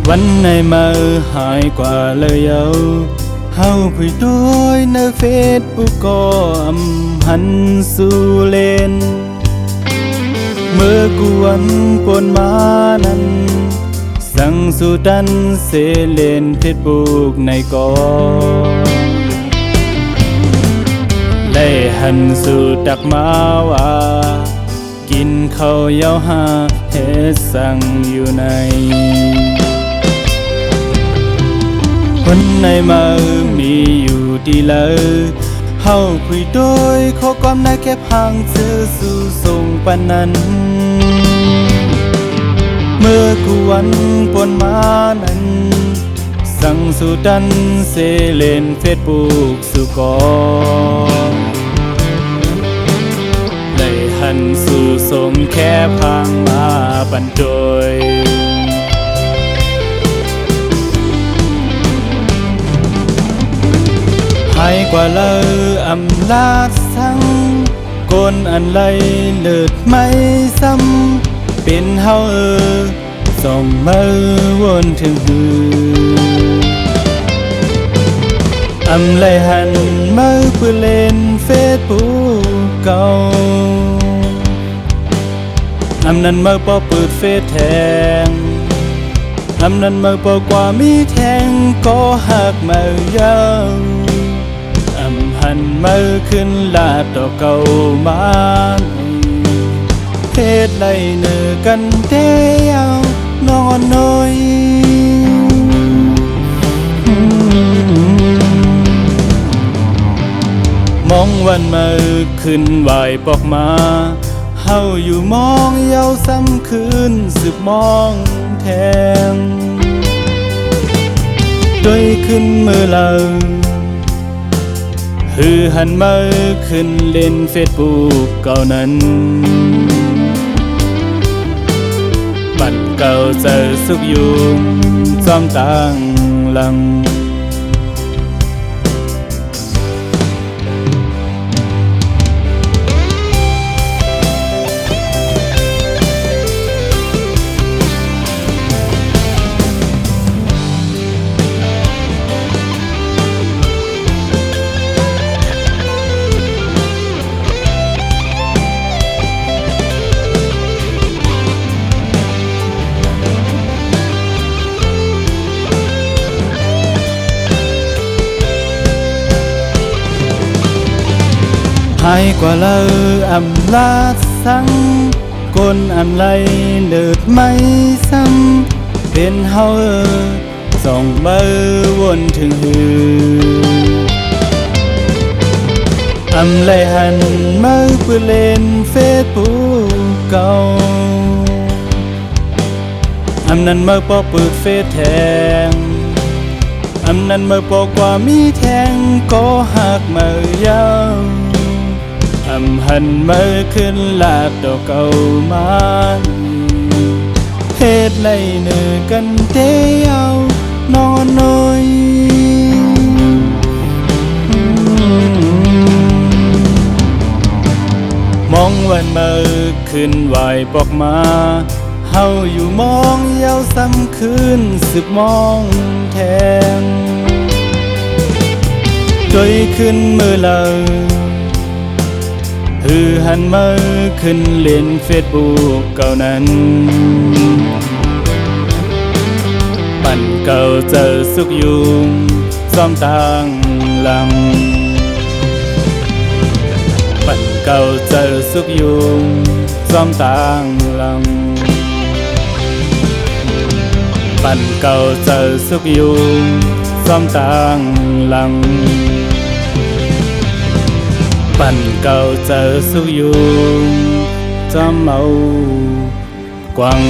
วันในมาหายกว่าเลยเอาเฮาคุยด้วยในเฟซบุ๊กก็อำหันสู่เลนเมื่อกวนปนมานั้นสั่งสู่ดันเสเลนเฟซบุ๊กในก็ได้หันสู่ดักมาว่ากินข้าวยาวหาเฮ็ดสั่งอยู่ในคนในมามีอยู่ดีเลยเฮาคุยโดยข้อความได้แค่พังเธอสู่ส่งปานนั้นเมื่อกวนปนมานั้นสั่งสู่ดันเสเลนเฟซบุ๊กสู่ก่อนเลยหันสู่ส่งแค่พังมาบันโดยหายกว่าเลยอำลาสั่งกนอันไรเลิศไม่ซ้ำเป็นเฮาส่งมือวนถึงหืออำไรหันมือเพื่อเล่นเฟซบุ๊กเก่าอำนั้นมือปอเปิดเฟซแทงอำนั้นมือปอกว่ามีแทงก็หักมือยาวหันมือขึ้นลาดดอกเก่ามาเพศไรเนื้อกันเดียวนอนน้อยมองวันมือขึ้นไหวปอกมาเฮาอยู่มองเยาซ้ำคืนสืบมองแทงด้วยขึ้นมือเราฮือหันมาขึ้นเล่นเฟซบุ๊กเก่านั้นบัดเก่าเจอสุกยุงจอมต่างหลังหายกว่าเลยอำลาสั่งกนอันไรเลิศไม่ซ้ำเป็นเฮาส่องมือวนถึงหืออำไรหันมือเพื่อเล่นเฟซบุ๊กเก่าอำนั้นมือปอเปิดเฟซแทงอำนั้นมือปอกว่ามีแทงก็หักมือยาวอำหันมือขึ้นลาดดอกเก่ามาเหตุไรเนื้อกันเดียวนอนน้อยมองวันมือขึ้นไหวปอกมาเฮาอยู่มองเยาซ้ำคืนสืบมองแทงโดยขึ้นมือเราฮือหันมือขึ้นเล่นเฟซบุ๊กเก่านั้นปั่นเก่าเจอสุกยุงซ้อมต่างหลังปั่นเก่าเจอสุกยุงซ้อมต่างหลังปั่นเก่าเจอสุกยุงซ้อมต่างหลังปั่นเก่าเจอสุกยุงจอมเอากวัง